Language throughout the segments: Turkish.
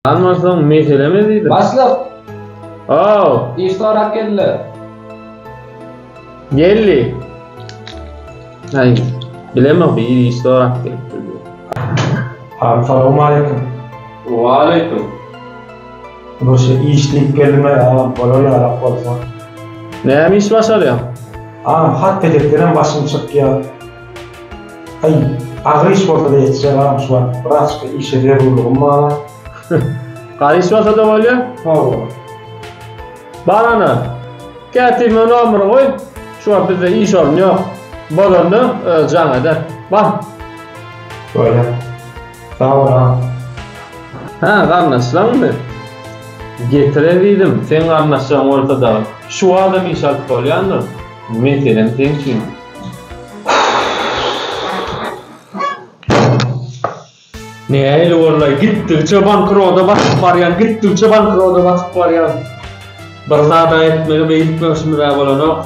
Anlarsam meselemediydi. Başlık. Oo, İştarak geldi. geldi. Ay, bilemem bir işte olarak geldi. Assalamu alaikum. Wa alaikum. Burası işlik kelime ya, böyle Arap olsa. Ne iş başarıyor? Hat peteklerin başım çık ya. Ay, ağır iş olsa da yetişeceğim şu an. Bırak işe de bulurum bana. Karış olsa da böyle. Hava. Barana. Ketime nomuru koy. Şu an bizde iş olmuyor. Bolondu canada. Bak. Böyle. Sağ ol ha. Ha, karnaşlan mı? Getirebildim. Sen karnaşlan ortada. Şu adam iş alıp oluyordu. Meselem sen için. Ne el vallahi gittikçe bankroda basıp varyan, gittikçe bankroda basıp varyan. Bir zada etmeli beyitmesi mürabolan o.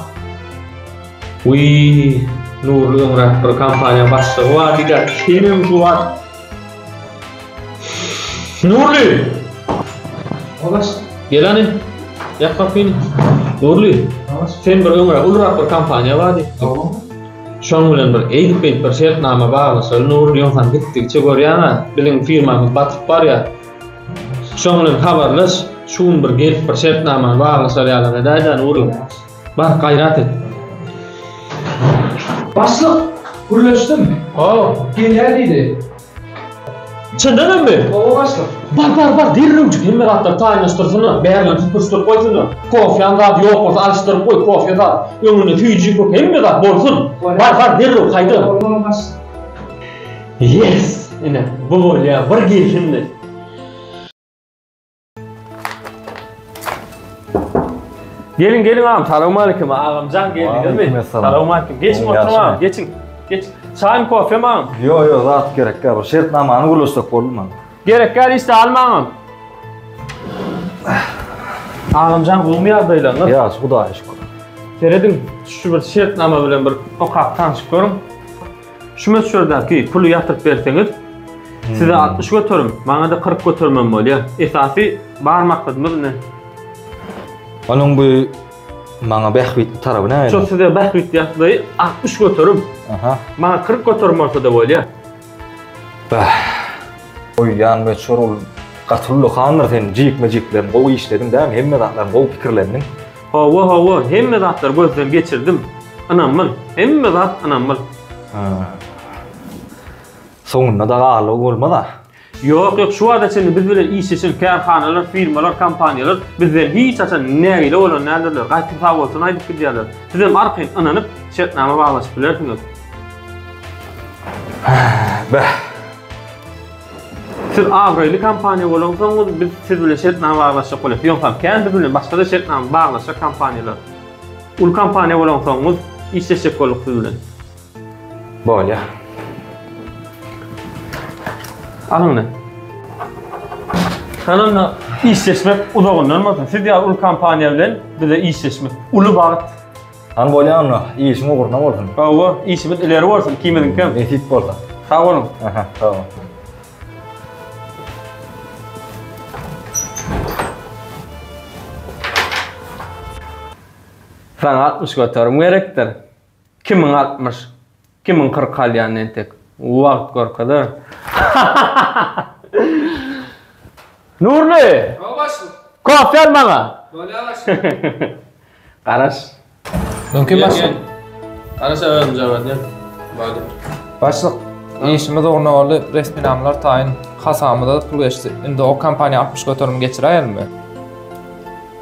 Uy, Nurlu Ömrak bir kampanya başlığı var, dider. Kimim şu var? Nurlu! Olaş. Gel hani, yak kapıyını. Nurlu, sen bir Ömrak, Ulrak bir kampanya var di. Tamam. Şoň bilen bir eýip bir şertnama baglasy Nurly ýoňsan gitdikçe görýärmi? Bilen firmamy batyp barýar. Şoň bilen habarlaş, şuň bir gelip bir şertnama baglasy ýaly daýdan Nurly. Bar gaýrat et. Başlık. Gürleştim. O, Geldi. çyndanam mi? O başlık. Bar, dirrewçik hemme gatlar taýnaşdyrsyny, bärilen tutuşdyryp goýdyny. Kofýan zat ýok bolsa alışdyryp goý, kofýa zat. Öňüne tüýji köp hemme zat bolsun. Bar, dirrew gaýdy. Olmaz. Yes! Ine, bu bolýar, bir gelişindi. Gelin ağam, salamu aleyküm ağam, can geldi değil mi? Aleykümselam. Salamu aleyküm. Geçin Yaxşı. oturun ağam, geçin. Geç. Çayım kofe mi ağam? Yo, zat gerek ya. Bir şertnamany guruluşdak boldy mı? Gerek gel işte alma ağam. Ağam can bulmayar daylanır. Ya, Hudaýa şükür. Seredim, şu bir şertnama bilen bir okap tanışıp görüm. Şu meşhurdaki pulu yatırıp berseňiz, size 60 götürüm, bana da 40 götürmem bolýar. Esasy barmakdymyz ne? Onun bu bana behbit tarafı ne? Çok size bahrit ýatdy, 60 götürüm. Aha. Bana 40 götürüm bolsa da bolýar. Oy yan ve çorul gatullu hanlar sen jiklerim. O işledim değil mi? Hemme zatlar o pikirlendin. Hova, hemme zatlar gözden geçirdim. Anammal, hemme zat anammal. Soňunda da galy bolmada. Yok, şu wada sen biz bilen işleşen kärhanalar, firmalar, kompaniýalar bizden hiç açan nägile bolan näderler, gaýty sag bolsun aýdyp gidýärler. Sizem arkaň ananyp şertnama baglaşyp bilersiňiz. Siz agryly kompaniýa bolansoňyz biz siz bilen şertnama baglaşyp bolýar. Ýok-ha, kendi bilen başga da şertnama baglaşyp kompaniýalar. Ul kompaniýa bolansoňyz işleşek bolup siz bilen. Bolýar. Anladım. Sanırım işleşmek uzağından olmasın. Siz ya ul kampanya bilen bize işleşmek. Ulu bağıt. An bolýan, işim ogurna bolsun. Ova, işimiz ileri olsun. Kimedin kim? Etit bolsa. Sağ olun. Aha, tamam. Sana 60 götürüm gerektir. Kimin 60? Kimin 40 kalyan entek? Vakt korkadır. Nurlu! O başlık. Kofter bana! Bolýar başlyk. Karaş. Mümkin başlyk. Karaş öğrenci cevap ya. Bak. Başlyk. İşimiz orna boldy, resmi namlar taýin. Hasamyda pul geçdi. Indi o kampaniýa 60 götürüm geçirýärmi?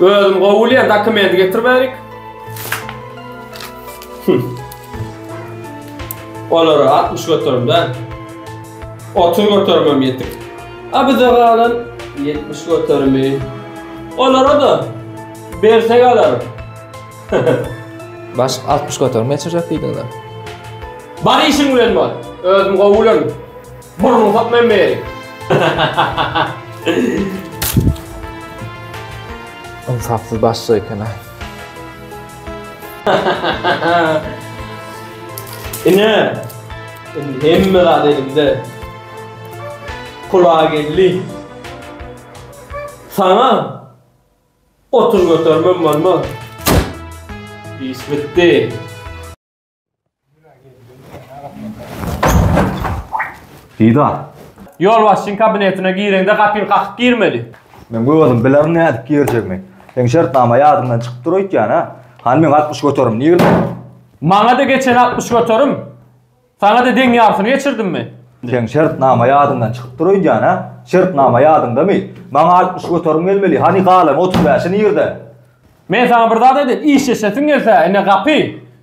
Özüm gowulýan dokumenti getirmedik. Olara 60 götürüm da. 30 götürmem yetik. Bize galan 70 götürmü. Olara da bersek alarım. Baş 60 götürüm geçirjek diýdiňler. Bar işin bilen bar. Özüm gowulýan. Burnu tapmam beri. Insafsız başlyk ekene. Ine. Hemme da elimde. Kulağa geldi. Sana otur götürmem olmaz. İş bitti. Dida. Yol başın kabinetine girende kapıyı kalkıp girmeli. Men gördüm bilerim ne edip girecekmi. Sen şartnama yadımdan çıkıp durup ha. Hani men 60 götürüm nirdi? Bana da geçen 60 götürüm. Sana da den yarısını geçirdim mi? Sen şartnama yadımdan çıkıp durup ha. Şartnama yadımda mı? Bana 60 götürüm gelmeli. Hani kalan 35'i nirdi? Men sana bir daha dedim, iş yaşasın gelse, ene kapı.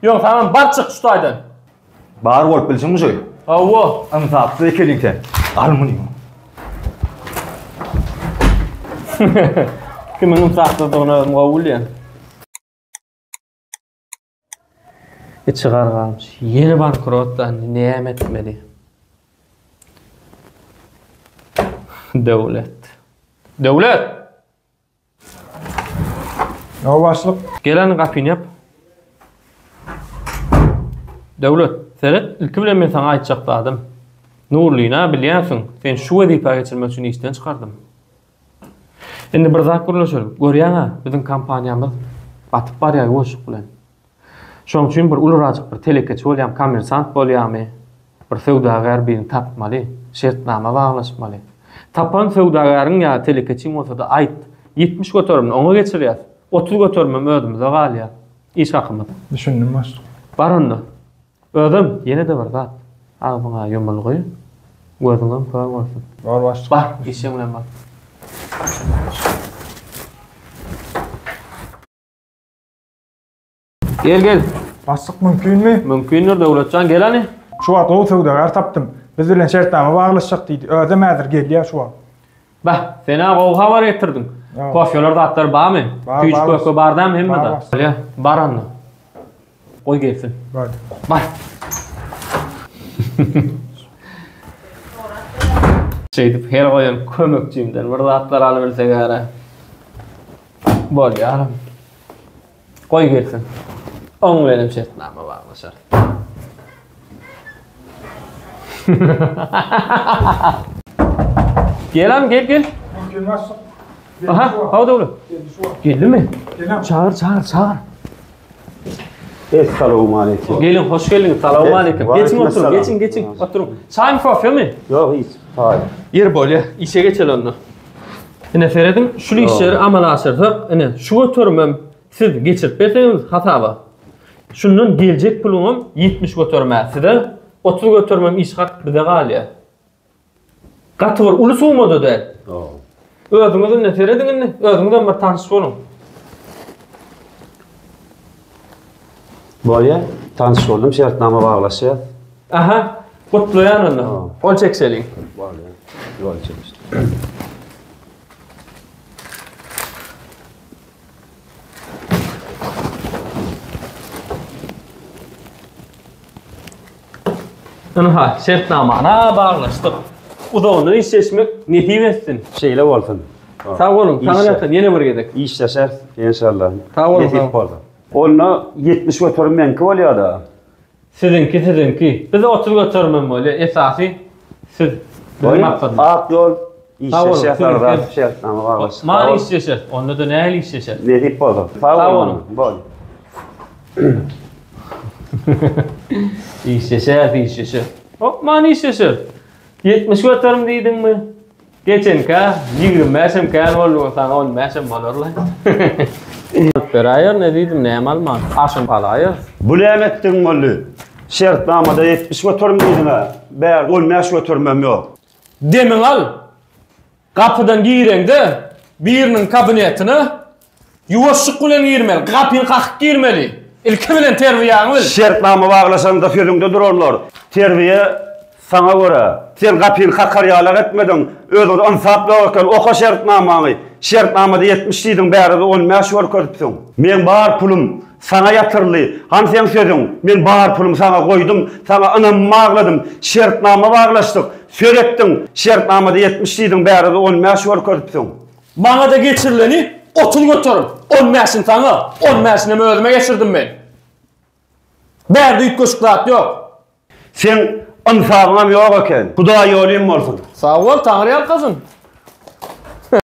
Yok sana bar çık tutaydın. Bar bolup bilsin mi şey? Awa. Amsapsı ekelikte. Almunyum. Kimin sahtadığını mağul ya. Hiç çıkar kalmış. Yeni bankrottan niyem etmeli. Devlet. Devlet! O başlık. Gelen kapını yap. Devlet, Serhat, ilk bilen men sana aytjak adam. Nurlyna bilýärsiň, sen şu wezipa geçirmek üçin işden çykardım. Endi bir zat gurulşaryk. Görýäňa, biziň kampaniýamyz batyp barýar goşuk bilen. Şoň üçin bir uluraçyk bir telekeç bolýam, kommersant bolýamy. Bir sowdagar birini tapmaly, şertnama baglaşmaly. Tapan sowdagaryň ýa telekeçiň bolsa da aýt, 70 götürüm, oňa geçirýär. 30 götürmem ödümüze galýar. İş hakymyz. Düşündüm başlık. Baranda. Ödüm yine de var zat. Al bana yumulguy. Gözüňden pör bolsun. Var başlık. Bar, işim bilen bak. Gel. Başlık mümkün mü? Mümkündür Döwletcan gel hani. Şu an o sowdagar taptım. Biz bilen şertnama baglaşjak diýdi. Ödemädir gelýär şu an. Bah, sena gowha bar ettirdiň. Ýa. Kofyolar da atlar barmy? Bar, Küç bar. kökü bardam hemme Bar, da. bar. Ýa, baranny. Oy gelsin. Var. Bar. Şeydip her goýan kömekçimden bir zatlar alyp birsek ara. Bolýar. Goý gelsin. Oň benim şertnama baglaşar. Gel. Mümkün başlyk. Aha, hawa dowlu. Geldimi? Gelem. Çağır. Esselamu aleyküm. Gelin, hoş geldiniz. Selamun aleyküm. Geçin Aleyküm oturun, selam. geçin. Oturun. Çay mı kahve mi? Yok hiç. Hayır. Yer bolya, işe geçelim onu. Ene Feredin, şu işleri amala aşırdık. Ene, şu götürmem siz geçirip berseniz hataba. Şunun gelecek pulunum 70 götürmesi 30 götürmem iş hak bir de galya. Katı var, ulu soğumadı değil. Özünüzün ne Feredin ne? Özünüzden bir tanış olun. Böyle tanış oldum. Şartnama bağlaşıyor. Aha, kutlayan onu. Ol çekselin. Böyle yol çekmiştim. Aha, şertnamana bağlaştık. O da onu işleşmek nefi etsin. Şeyle olsun. Sağ olun, sana İşe. yakın, yeni bir gedek. İş yaşar inşallah. Sağ olun, Yetip sağ olun. oldu. Onu 70 götürüm menki oluyor da. Sizinki. Bize 30 götürmem böyle, esası siz. Bizim Böyle maksadımız. ak yol iş Sağ olun, yaşarlar. sizin- Şartnama bağlaşıyor. Mani iş yaşar, onda da ne iş yaşar. Yetip oldu. Sağ Sağ olun. olun. Böyle. İş yaşar. Hop, mani iş yaşar. 70 götürüm deydin mi? Geçen ka, 25'im kan oldu, sana 15'im olur lan. Beraber ne dedim, ne malman? Aşım alayır. Bulem ettin mollu. Şartnamada 70 götürüm deydin ha. Beğer 15 götürmem yok. Demin al. Kapıdan girende birinin kabinetine yuvaşık bilen girmeli. Kapını kakıp girmeli. İlki bilen terbiyanı bil. Şartnama bağlasan da firinde dururlar. Terbiye sana göre. Sen kapıyı kakaryalar etmedin. Özür ansaplı olurken oku şartnamanı. Şartnamada 70 deydin beri de 15 var körpsün. Men bağır pulum sana yatırlı. Han sen sözün. Men bağır pulum sana koydum. Sana anamı bağladım. Şartnama bağlaştık. Söylettin. Şartnamada 70 deydin beri de 15 var körpsün. Bana da geçirileni 30 götürün. 15'in sana. 15'ini mi ödüme geçirdim ben. Berdi ilk koşuklat yok. Sen ansabına yok eken. Kuda yolun olsun. Sağ ol, Tanrı yalkasın.